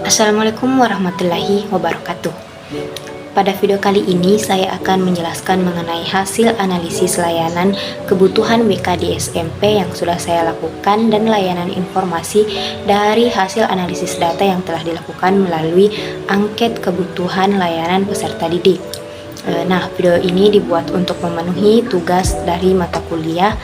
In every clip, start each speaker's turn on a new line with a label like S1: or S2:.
S1: Assalamualaikum warahmatullahi wabarakatuh. Pada video kali ini saya akan menjelaskan mengenai hasil analisis layanan kebutuhan BK di SMP yang sudah saya lakukan dan layanan informasi dari hasil analisis data yang telah dilakukan melalui angket kebutuhan layanan peserta didik. Nah, video ini dibuat untuk memenuhi tugas dari mata kuliah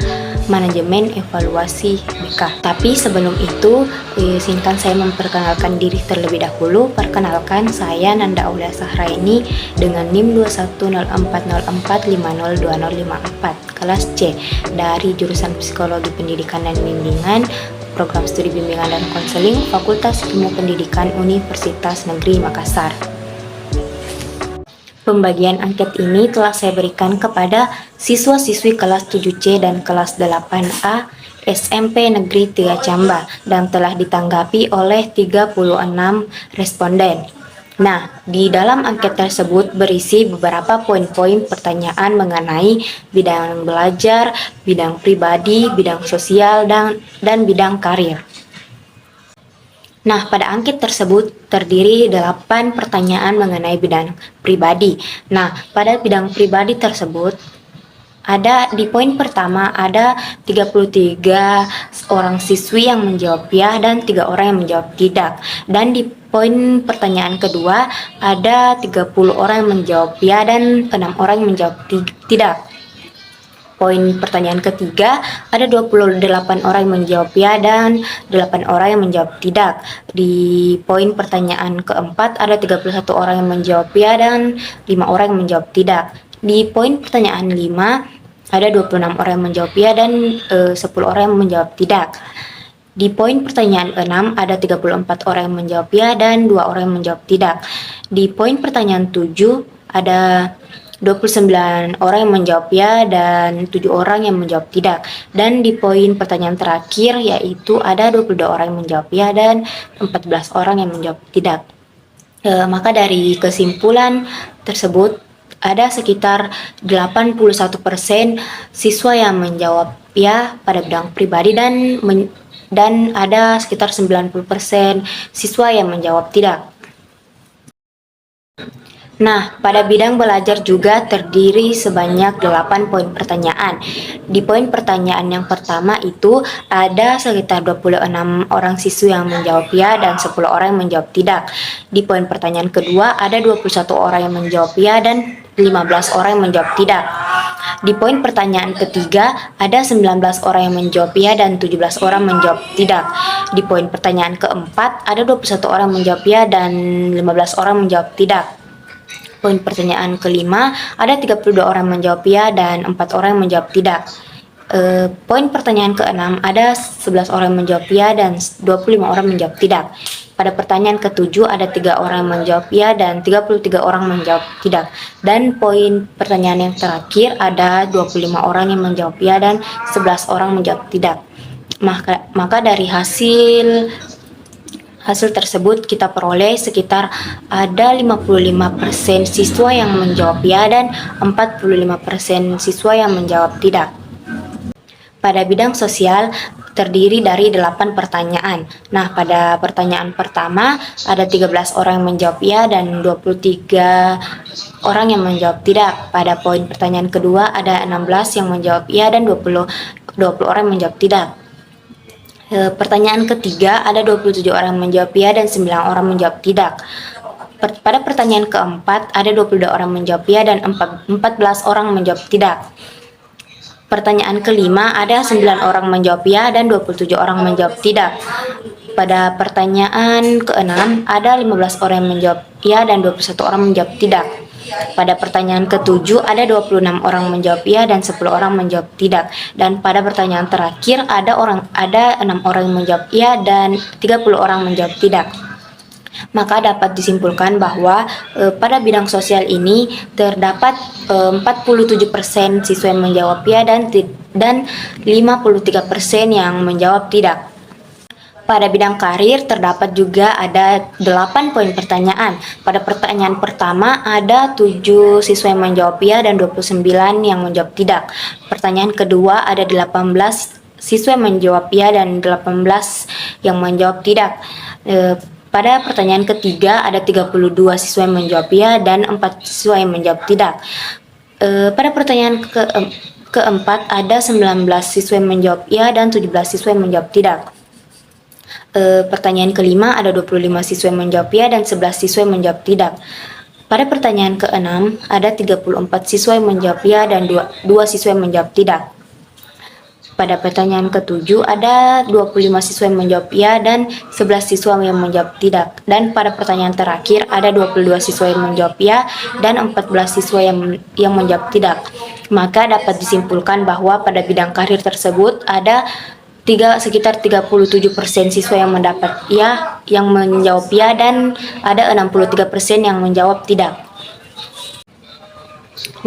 S1: Manajemen Evaluasi BK. Tapi sebelum itu, izinkan saya memperkenalkan diri terlebih dahulu. Perkenalkan, saya Nanda Aulia Sahraini dengan NIM 210404502054, kelas C, dari jurusan Psikologi Pendidikan dan Bimbingan, Program Studi Bimbingan dan Konseling, Fakultas Ilmu Pendidikan Universitas Negeri Makassar. Pembagian angket ini telah saya berikan kepada siswa-siswi kelas 7C dan kelas 8A SMP Negeri 3 Camba dan telah ditanggapi oleh 36 responden. Nah, di dalam angket tersebut berisi beberapa poin-poin pertanyaan mengenai bidang belajar, bidang pribadi, bidang sosial, dan bidang karir. Nah, pada angket tersebut terdiri 8 pertanyaan mengenai bidang pribadi. Nah, pada bidang pribadi tersebut ada di poin pertama ada 33 orang siswi yang menjawab ya dan 3 orang yang menjawab tidak. Dan di poin pertanyaan kedua ada 30 orang yang menjawab ya dan 6 orang yang menjawab tidak. Poin pertanyaan ketiga, ada 28 orang yang menjawab ya dan 8 orang yang menjawab tidak. Di poin pertanyaan keempat, ada 31 orang yang menjawab ya dan 5 orang yang menjawab tidak. Di poin pertanyaan 5, ada 26 orang yang menjawab ya dan 10 orang yang menjawab tidak. Di poin pertanyaan 6, ada 34 orang yang menjawab ya dan 2 orang yang menjawab tidak. Di poin pertanyaan 7, ada 29 orang yang menjawab ya dan 7 orang yang menjawab tidak. Dan di poin pertanyaan terakhir yaitu ada 22 orang yang menjawab ya dan 14 orang yang menjawab tidak. Maka dari kesimpulan tersebut ada sekitar 81% siswa yang menjawab ya pada bidang pribadi dan ada sekitar 90% siswa yang menjawab tidak. Nah, pada bidang belajar juga terdiri sebanyak 8 poin pertanyaan. Di poin pertanyaan yang pertama itu ada sekitar 26 orang siswa yang menjawab ya dan 10 orang yang menjawab tidak. Di poin pertanyaan kedua ada 21 orang yang menjawab ya dan 15 orang yang menjawab tidak. Di poin pertanyaan ketiga ada 19 orang yang menjawab ya dan 17 orang menjawab tidak. Di poin pertanyaan keempat ada 21 orang menjawab ya dan 15 orang menjawab tidak. Poin pertanyaan kelima, ada 32 orang menjawab ya dan 4 orang menjawab tidak. Poin pertanyaan keenam, ada 11 orang menjawab ya dan 25 orang menjawab tidak. Pada pertanyaan ketujuh, ada 3 orang menjawab ya dan 33 orang menjawab tidak. Dan poin pertanyaan yang terakhir, ada 25 orang yang menjawab ya dan 11 orang menjawab tidak. Maka dari hasil tersebut kita peroleh sekitar ada 55% siswa yang menjawab ya dan 45% siswa yang menjawab tidak. Pada bidang sosial terdiri dari 8 pertanyaan. Nah, pada pertanyaan pertama ada 13 orang yang menjawab ya dan 23 orang yang menjawab tidak. Pada poin pertanyaan kedua ada 16 yang menjawab ya dan 20 orang yang menjawab tidak. Pertanyaan ketiga ada 27 orang menjawab ya dan 9 orang menjawab tidak. Pada pertanyaan keempat ada 22 orang menjawab ya dan 14 orang menjawab tidak. Pertanyaan kelima ada 9 orang menjawab ya dan 27 orang menjawab tidak. Pada pertanyaan keenam ada 15 orang yang menjawab ya dan 21 orang menjawab tidak. Pada pertanyaan ketujuh ada 26 orang menjawab ya dan 10 orang menjawab tidak. Dan pada pertanyaan terakhir ada 6 orang yang menjawab ya dan 30 orang menjawab tidak. Maka dapat disimpulkan bahwa pada bidang sosial ini terdapat 47% siswa yang menjawab ya dan 53% yang menjawab tidak. Pada bidang karir terdapat juga ada 8 poin pertanyaan. Pada pertanyaan pertama ada 7 siswa yang menjawab ya dan 29 yang menjawab tidak. Pertanyaan kedua ada 18 siswa yang menjawab ya dan 18 yang menjawab tidak. Pada pertanyaan ketiga ada 32 siswa yang menjawab ya dan 4 siswa yang menjawab tidak. Pada pertanyaan keempat ada 19 siswa yang menjawab ya dan 17 siswa yang menjawab tidak. Pertanyaan kelima ada 25 siswa yang menjawab ya dan 11 siswa yang menjawab tidak. Pada pertanyaan keenam ada 34 siswa yang menjawab ya dan 2 siswa yang menjawab tidak. Pada pertanyaan ketujuh ada 25 siswa yang menjawab ya dan 11 siswa yang menjawab tidak. Dan pada pertanyaan terakhir ada 22 siswa yang menjawab ya dan 14 siswa yang menjawab tidak. Maka dapat disimpulkan bahwa pada bidang karir tersebut ada sekitar 37% siswa yang mendapat ya, yang menjawab ya, dan ada 63% yang menjawab tidak.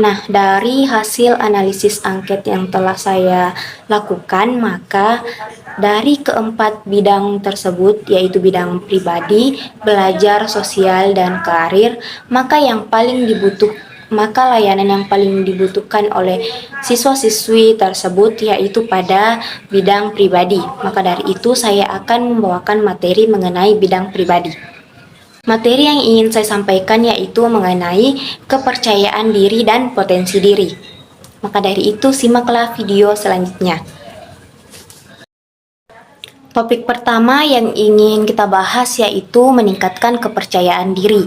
S1: Nah, dari hasil analisis angket yang telah saya lakukan, maka dari keempat bidang tersebut, yaitu bidang pribadi, belajar, sosial, dan karir, maka layanan yang paling dibutuhkan oleh siswa-siswi tersebut yaitu pada bidang pribadi. Maka dari itu saya akan membawakan materi mengenai bidang pribadi. Materi yang ingin saya sampaikan yaitu mengenai kepercayaan diri dan potensi diri. Maka dari itu simaklah video selanjutnya. Topik pertama yang ingin kita bahas yaitu meningkatkan kepercayaan diri.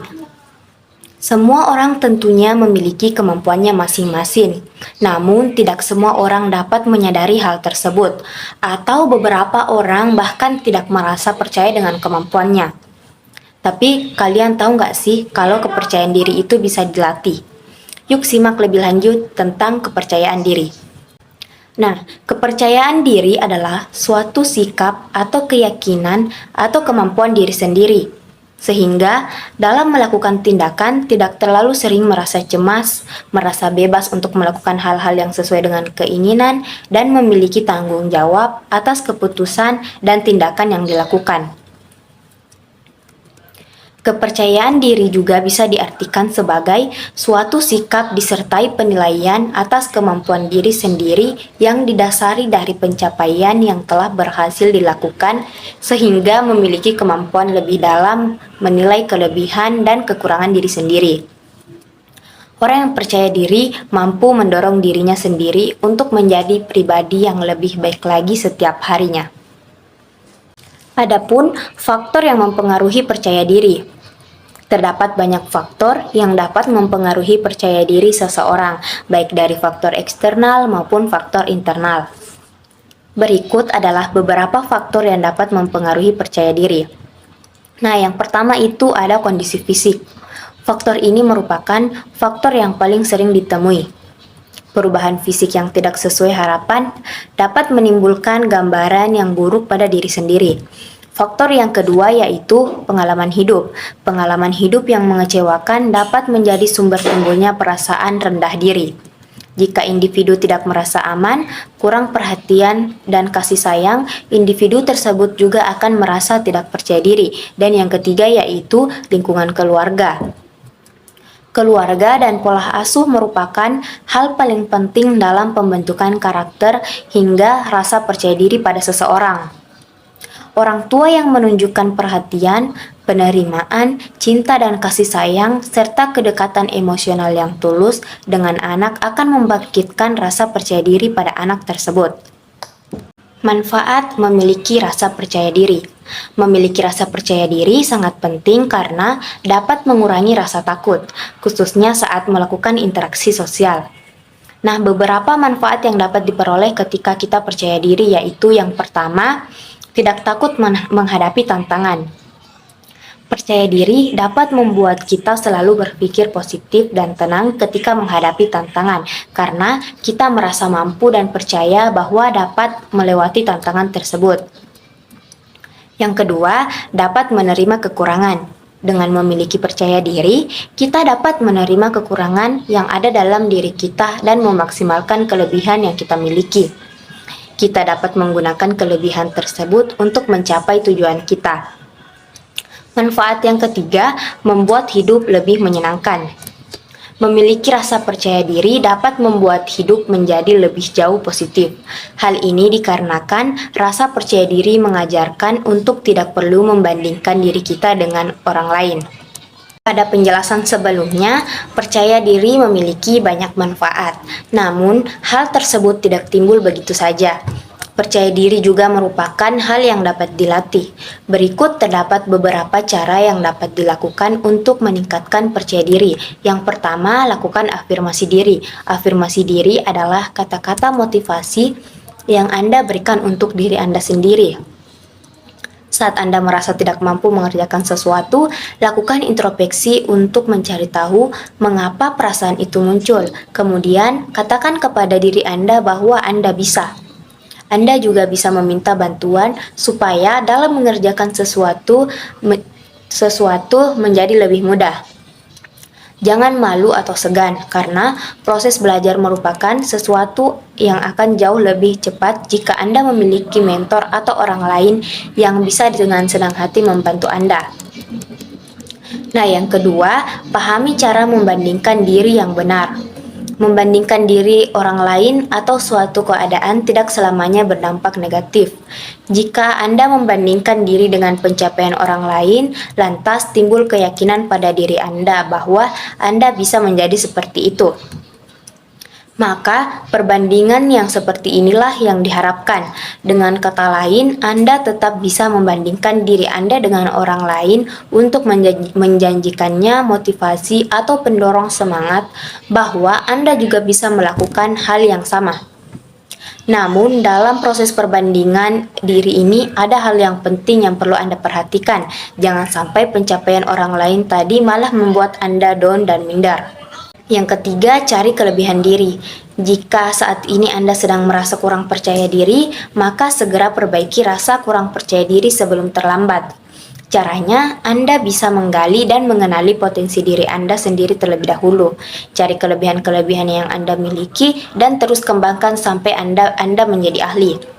S1: Semua orang tentunya memiliki kemampuannya masing-masing, namun tidak semua orang dapat menyadari hal tersebut, atau beberapa orang bahkan tidak merasa percaya dengan kemampuannya. Tapi kalian tahu nggak sih kalau kepercayaan diri itu bisa dilatih? Yuk simak lebih lanjut tentang kepercayaan diri. Nah, kepercayaan diri adalah suatu sikap atau keyakinan atau kemampuan diri sendiri. Sehingga dalam melakukan tindakan tidak terlalu sering merasa cemas, merasa bebas untuk melakukan hal-hal yang sesuai dengan keinginan, dan memiliki tanggung jawab atas keputusan dan tindakan yang dilakukan. Kepercayaan diri juga bisa diartikan sebagai suatu sikap disertai penilaian atas kemampuan diri sendiri yang didasari dari pencapaian yang telah berhasil dilakukan, sehingga memiliki kemampuan lebih dalam menilai kelebihan dan kekurangan diri sendiri. Orang yang percaya diri mampu mendorong dirinya sendiri untuk menjadi pribadi yang lebih baik lagi setiap harinya. Adapun faktor yang mempengaruhi percaya diri. Terdapat banyak faktor yang dapat mempengaruhi percaya diri seseorang, baik dari faktor eksternal maupun faktor internal. Berikut adalah beberapa faktor yang dapat mempengaruhi percaya diri. Nah, yang pertama itu ada kondisi fisik. Faktor ini merupakan faktor yang paling sering ditemui. Perubahan fisik yang tidak sesuai harapan dapat menimbulkan gambaran yang buruk pada diri sendiri. Faktor yang kedua yaitu pengalaman hidup. Pengalaman hidup yang mengecewakan dapat menjadi sumber timbulnya perasaan rendah diri. Jika individu tidak merasa aman, kurang perhatian, dan kasih sayang, individu tersebut juga akan merasa tidak percaya diri. Dan yang ketiga yaitu lingkungan keluarga. Keluarga dan pola asuh merupakan hal paling penting dalam pembentukan karakter hingga rasa percaya diri pada seseorang. Orang tua yang menunjukkan perhatian, penerimaan, cinta dan kasih sayang, serta kedekatan emosional yang tulus dengan anak akan membangkitkan rasa percaya diri pada anak tersebut. Manfaat memiliki rasa percaya diri. Memiliki rasa percaya diri sangat penting karena dapat mengurangi rasa takut, khususnya saat melakukan interaksi sosial. Nah, beberapa manfaat yang dapat diperoleh ketika kita percaya diri yaitu yang pertama, tidak takut menghadapi tantangan. Percaya diri dapat membuat kita selalu berpikir positif dan tenang ketika menghadapi tantangan, karena kita merasa mampu dan percaya bahwa dapat melewati tantangan tersebut. Yang kedua, dapat menerima kekurangan. Dengan memiliki percaya diri, kita dapat menerima kekurangan yang ada dalam diri kita dan memaksimalkan kelebihan yang kita miliki. Kita dapat menggunakan kelebihan tersebut untuk mencapai tujuan kita. Manfaat yang ketiga, membuat hidup lebih menyenangkan. Memiliki rasa percaya diri dapat membuat hidup menjadi lebih jauh positif. Hal ini dikarenakan rasa percaya diri mengajarkan untuk tidak perlu membandingkan diri kita dengan orang lain. Pada penjelasan sebelumnya, percaya diri memiliki banyak manfaat. Namun, hal tersebut tidak timbul begitu saja. Percaya diri juga merupakan hal yang dapat dilatih. Berikut terdapat beberapa cara yang dapat dilakukan untuk meningkatkan percaya diri. Yang pertama, lakukan afirmasi diri. Afirmasi diri adalah kata-kata motivasi yang Anda berikan untuk diri Anda sendiri. Saat Anda merasa tidak mampu mengerjakan sesuatu, lakukan introspeksi untuk mencari tahu mengapa perasaan itu muncul. Kemudian, katakan kepada diri Anda bahwa Anda bisa. Anda juga bisa meminta bantuan supaya dalam mengerjakan sesuatu menjadi lebih mudah. Jangan malu atau segan, karena proses belajar merupakan sesuatu yang akan jauh lebih cepat jika Anda memiliki mentor atau orang lain yang bisa dengan senang hati membantu Anda. Nah, yang kedua, pahami cara membandingkan diri yang benar. Membandingkan diri orang lain atau suatu keadaan tidak selamanya berdampak negatif. Jika Anda membandingkan diri dengan pencapaian orang lain, lantas timbul keyakinan pada diri Anda bahwa Anda bisa menjadi seperti itu. Maka, perbandingan yang seperti inilah yang diharapkan. Dengan kata lain, Anda tetap bisa membandingkan diri Anda dengan orang lain untuk menjanjikannya motivasi atau pendorong semangat bahwa Anda juga bisa melakukan hal yang sama. Namun, dalam proses perbandingan diri ini ada hal yang penting yang perlu Anda perhatikan. Jangan sampai pencapaian orang lain tadi malah membuat Anda down dan minder. Yang ketiga, cari kelebihan diri. Jika saat ini Anda sedang merasa kurang percaya diri, maka segera perbaiki rasa kurang percaya diri sebelum terlambat. Caranya, Anda bisa menggali dan mengenali potensi diri Anda sendiri terlebih dahulu. Cari kelebihan-kelebihan yang Anda miliki dan terus kembangkan sampai Anda menjadi ahli.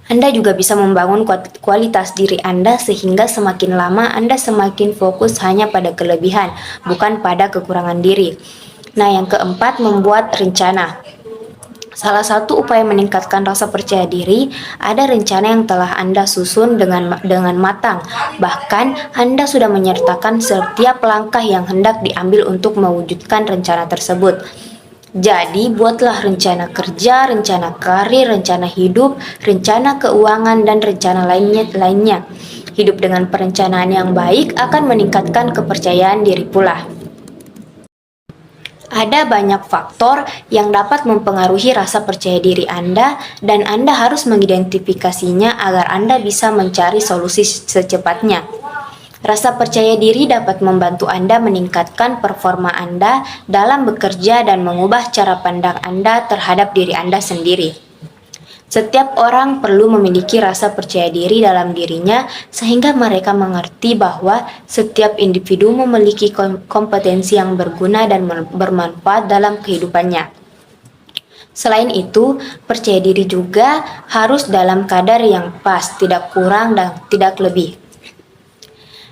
S1: Anda juga bisa membangun kualitas diri Anda sehingga semakin lama Anda semakin fokus hanya pada kelebihan, bukan pada kekurangan diri. Nah, yang keempat, membuat rencana. Salah satu upaya meningkatkan rasa percaya diri, ada rencana yang telah Anda susun dengan matang. Bahkan, Anda sudah menyertakan setiap langkah yang hendak diambil untuk mewujudkan rencana tersebut. Jadi, buatlah rencana kerja, rencana karir, rencana hidup, rencana keuangan, dan rencana lainnya. Hidup dengan perencanaan yang baik akan meningkatkan kepercayaan diri pula. Ada banyak faktor yang dapat mempengaruhi rasa percaya diri Anda, dan Anda harus mengidentifikasinya agar Anda bisa mencari solusi secepatnya. Rasa percaya diri dapat membantu Anda meningkatkan performa Anda dalam bekerja dan mengubah cara pandang Anda terhadap diri Anda sendiri. Setiap orang perlu memiliki rasa percaya diri dalam dirinya sehingga mereka mengerti bahwa setiap individu memiliki kompetensi yang berguna dan bermanfaat dalam kehidupannya. Selain itu, percaya diri juga harus dalam kadar yang pas, tidak kurang dan tidak lebih.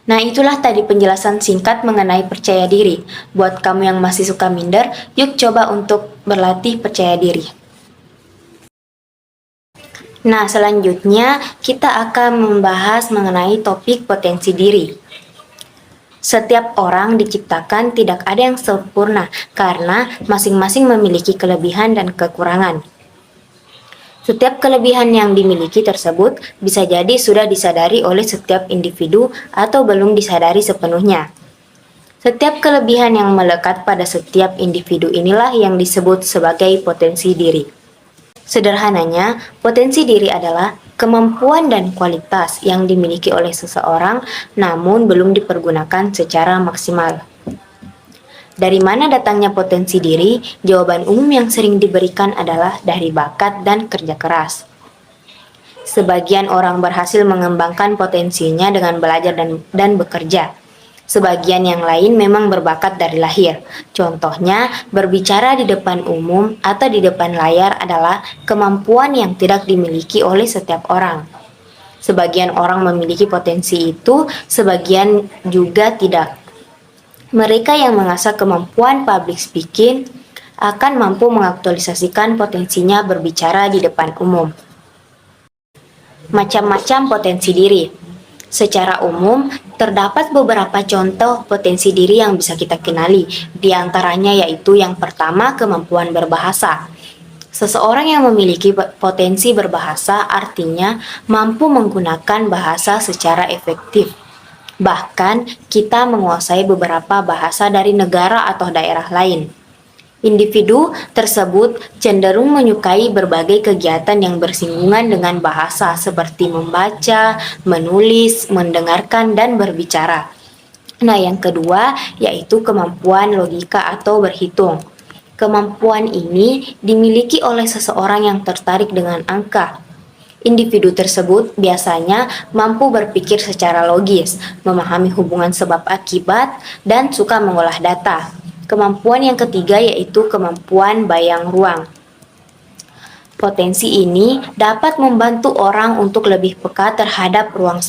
S1: Nah, itulah tadi penjelasan singkat mengenai percaya diri. Buat kamu yang masih suka minder, yuk coba untuk berlatih percaya diri. Nah, selanjutnya kita akan membahas mengenai topik potensi diri. Setiap orang diciptakan tidak ada yang sempurna karena masing-masing memiliki kelebihan dan kekurangan. Setiap kelebihan yang dimiliki tersebut bisa jadi sudah disadari oleh setiap individu atau belum disadari sepenuhnya. Setiap kelebihan yang melekat pada setiap individu inilah yang disebut sebagai potensi diri. Sederhananya, potensi diri adalah kemampuan dan kualitas yang dimiliki oleh seseorang namun belum dipergunakan secara maksimal. Dari mana datangnya potensi diri? Jawaban umum yang sering diberikan adalah dari bakat dan kerja keras. Sebagian orang berhasil mengembangkan potensinya dengan belajar dan bekerja. Sebagian yang lain memang berbakat dari lahir. Contohnya, berbicara di depan umum atau di depan layar adalah kemampuan yang tidak dimiliki oleh setiap orang. Sebagian orang memiliki potensi itu, sebagian juga tidak. Mereka yang mengasah kemampuan public speaking akan mampu mengaktualisasikan potensinya berbicara di depan umum. Macam-macam potensi diri. Secara umum, terdapat beberapa contoh potensi diri yang bisa kita kenali. Di antaranya yaitu yang pertama, kemampuan berbahasa. Seseorang yang memiliki potensi berbahasa artinya mampu menggunakan bahasa secara efektif. Bahkan, kita menguasai beberapa bahasa dari negara atau daerah lain. Individu tersebut cenderung menyukai berbagai kegiatan yang bersinggungan dengan bahasa seperti membaca, menulis, mendengarkan, dan berbicara. Nah, yang kedua yaitu kemampuan logika atau berhitung. Kemampuan ini dimiliki oleh seseorang yang tertarik dengan angka. Individu tersebut biasanya mampu berpikir secara logis, memahami hubungan sebab akibat, dan suka mengolah data. Kemampuan yang ketiga yaitu kemampuan bayang ruang. Potensi ini dapat membantu orang untuk lebih peka terhadap ruang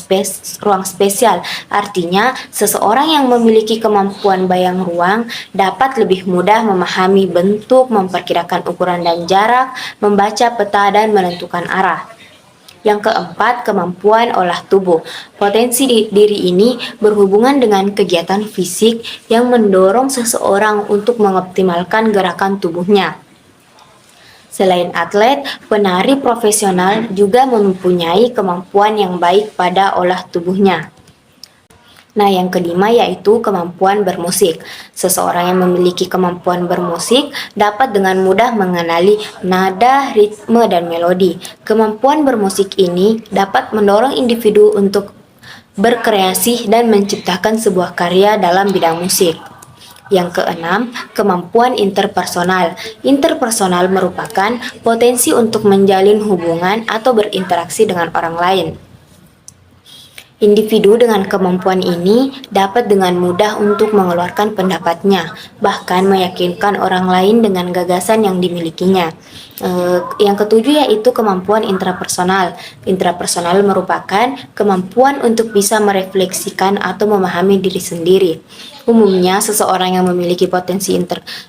S1: spesial. Artinya, seseorang yang memiliki kemampuan bayang ruang dapat lebih mudah memahami bentuk, memperkirakan ukuran dan jarak, membaca peta, dan menentukan arah. Yang keempat, kemampuan olah tubuh. Potensi diri ini berhubungan dengan kegiatan fisik yang mendorong seseorang untuk mengoptimalkan gerakan tubuhnya. Selain atlet, penari profesional juga mempunyai kemampuan yang baik pada olah tubuhnya. Nah, yang kelima yaitu kemampuan bermusik. Seseorang yang memiliki kemampuan bermusik dapat dengan mudah mengenali nada, ritme, dan melodi. Kemampuan bermusik ini dapat mendorong individu untuk berkreasi dan menciptakan sebuah karya dalam bidang musik. Yang keenam, kemampuan interpersonal. Interpersonal merupakan potensi untuk menjalin hubungan atau berinteraksi dengan orang lain. Individu dengan kemampuan ini dapat dengan mudah untuk mengeluarkan pendapatnya, bahkan meyakinkan orang lain dengan gagasan yang dimilikinya. Yang ketujuh yaitu kemampuan intrapersonal. Intrapersonal merupakan kemampuan untuk bisa merefleksikan atau memahami diri sendiri. Umumnya, seseorang yang memiliki potensi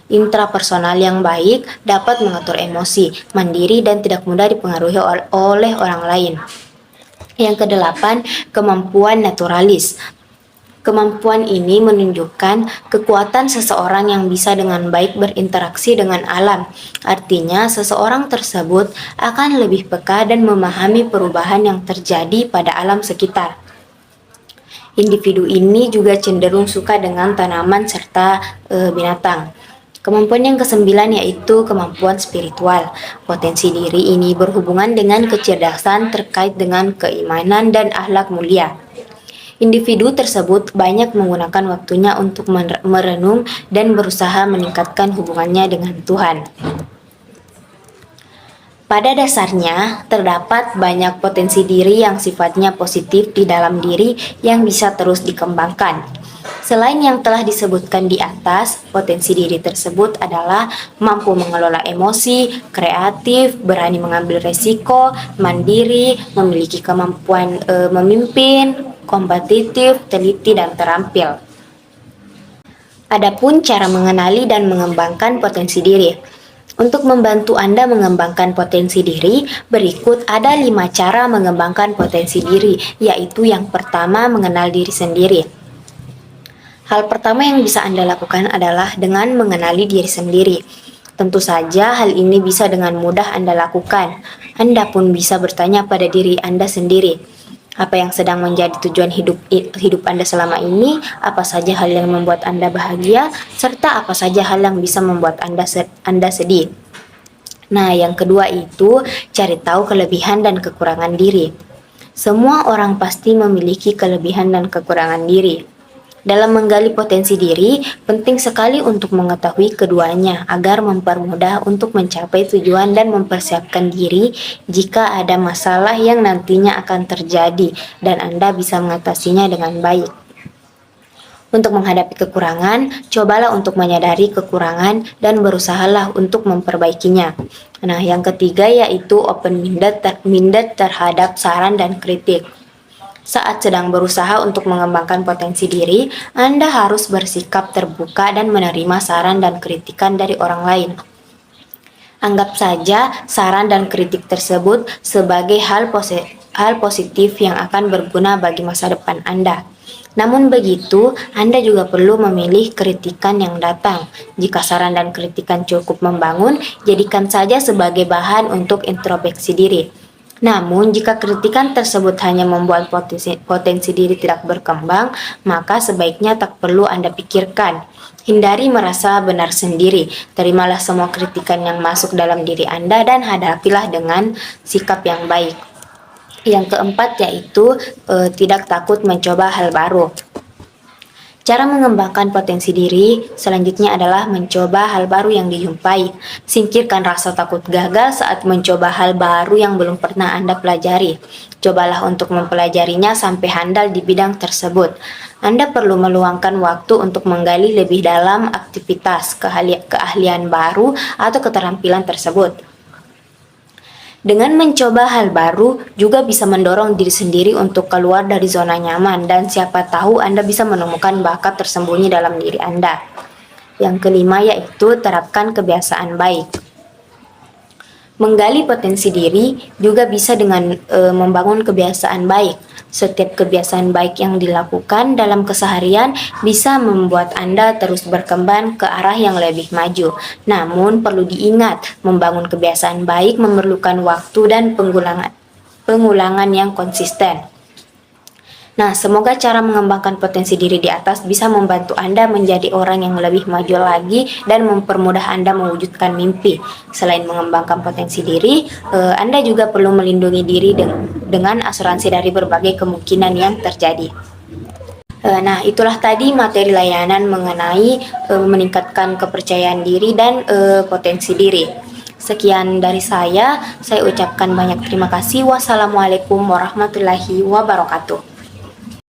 S1: intrapersonal yang baik dapat mengatur emosi, mandiri, dan tidak mudah dipengaruhi oleh orang lain. Yang kedelapan, kemampuan naturalis. Kemampuan ini menunjukkan kekuatan seseorang yang bisa dengan baik berinteraksi dengan alam. Artinya, seseorang tersebut akan lebih peka dan memahami perubahan yang terjadi pada alam sekitar. Individu ini juga cenderung suka dengan tanaman serta binatang. Kemampuan yang kesembilan yaitu kemampuan spiritual. Potensi diri ini berhubungan dengan kecerdasan terkait dengan keimanan dan akhlak mulia. Individu tersebut banyak menggunakan waktunya untuk merenung dan berusaha meningkatkan hubungannya dengan Tuhan. Pada dasarnya, terdapat banyak potensi diri yang sifatnya positif di dalam diri yang bisa terus dikembangkan. Selain yang telah disebutkan di atas, potensi diri tersebut adalah mampu mengelola emosi, kreatif, berani mengambil resiko, mandiri, memiliki kemampuan memimpin, kompetitif, teliti, dan terampil. Adapun cara mengenali dan mengembangkan potensi diri. Untuk membantu Anda mengembangkan potensi diri, berikut ada 5 cara mengembangkan potensi diri, yaitu yang pertama, mengenal diri sendiri. Hal pertama yang bisa Anda lakukan adalah dengan mengenali diri sendiri. Tentu saja hal ini bisa dengan mudah Anda lakukan. Anda pun bisa bertanya pada diri Anda sendiri, apa yang sedang menjadi tujuan hidup Anda selama ini, apa saja hal yang membuat Anda bahagia, serta apa saja hal yang bisa membuat Anda sedih. Nah, yang kedua itu cari tahu kelebihan dan kekurangan diri. Semua orang pasti memiliki kelebihan dan kekurangan diri. Dalam menggali potensi diri, penting sekali untuk mengetahui keduanya agar mempermudah untuk mencapai tujuan dan mempersiapkan diri jika ada masalah yang nantinya akan terjadi dan Anda bisa mengatasinya dengan baik. Untuk menghadapi kekurangan, cobalah untuk menyadari kekurangan dan berusahalah untuk memperbaikinya. Nah, yang ketiga yaitu open-minded terhadap saran dan kritik. Saat sedang berusaha untuk mengembangkan potensi diri, Anda harus bersikap terbuka dan menerima saran dan kritikan dari orang lain. Anggap saja saran dan kritik tersebut sebagai hal positif yang akan berguna bagi masa depan Anda. Namun begitu, Anda juga perlu memilih kritikan yang datang. Jika saran dan kritikan cukup membangun, jadikan saja sebagai bahan untuk introspeksi diri. Namun, jika kritikan tersebut hanya membuat potensi diri tidak berkembang, maka sebaiknya tak perlu Anda pikirkan. Hindari merasa benar sendiri. Terimalah semua kritikan yang masuk dalam diri Anda dan hadapilah dengan sikap yang baik. Yang keempat yaitu tidak takut mencoba hal baru. Cara mengembangkan potensi diri selanjutnya adalah mencoba hal baru yang dijumpai. Singkirkan rasa takut gagal saat mencoba hal baru yang belum pernah Anda pelajari. Cobalah untuk mempelajarinya sampai handal di bidang tersebut. Anda perlu meluangkan waktu untuk menggali lebih dalam aktivitas, keahlian baru, atau keterampilan tersebut. Dengan mencoba hal baru juga bisa mendorong diri sendiri untuk keluar dari zona nyaman, dan siapa tahu Anda bisa menemukan bakat tersembunyi dalam diri Anda. Yang kelima yaitu terapkan kebiasaan baik. Menggali potensi diri juga bisa dengan membangun kebiasaan baik. Setiap kebiasaan baik yang dilakukan dalam keseharian bisa membuat Anda terus berkembang ke arah yang lebih maju. Namun perlu diingat, membangun kebiasaan baik memerlukan waktu dan pengulangan yang konsisten. Nah, semoga cara mengembangkan potensi diri di atas bisa membantu Anda menjadi orang yang lebih maju lagi dan mempermudah Anda mewujudkan mimpi. Selain mengembangkan potensi diri, Anda juga perlu melindungi diri dengan asuransi dari berbagai kemungkinan yang terjadi. Nah, itulah tadi materi layanan mengenai meningkatkan kepercayaan diri dan potensi diri. Sekian dari saya ucapkan banyak terima kasih. Wassalamualaikum warahmatullahi wabarakatuh.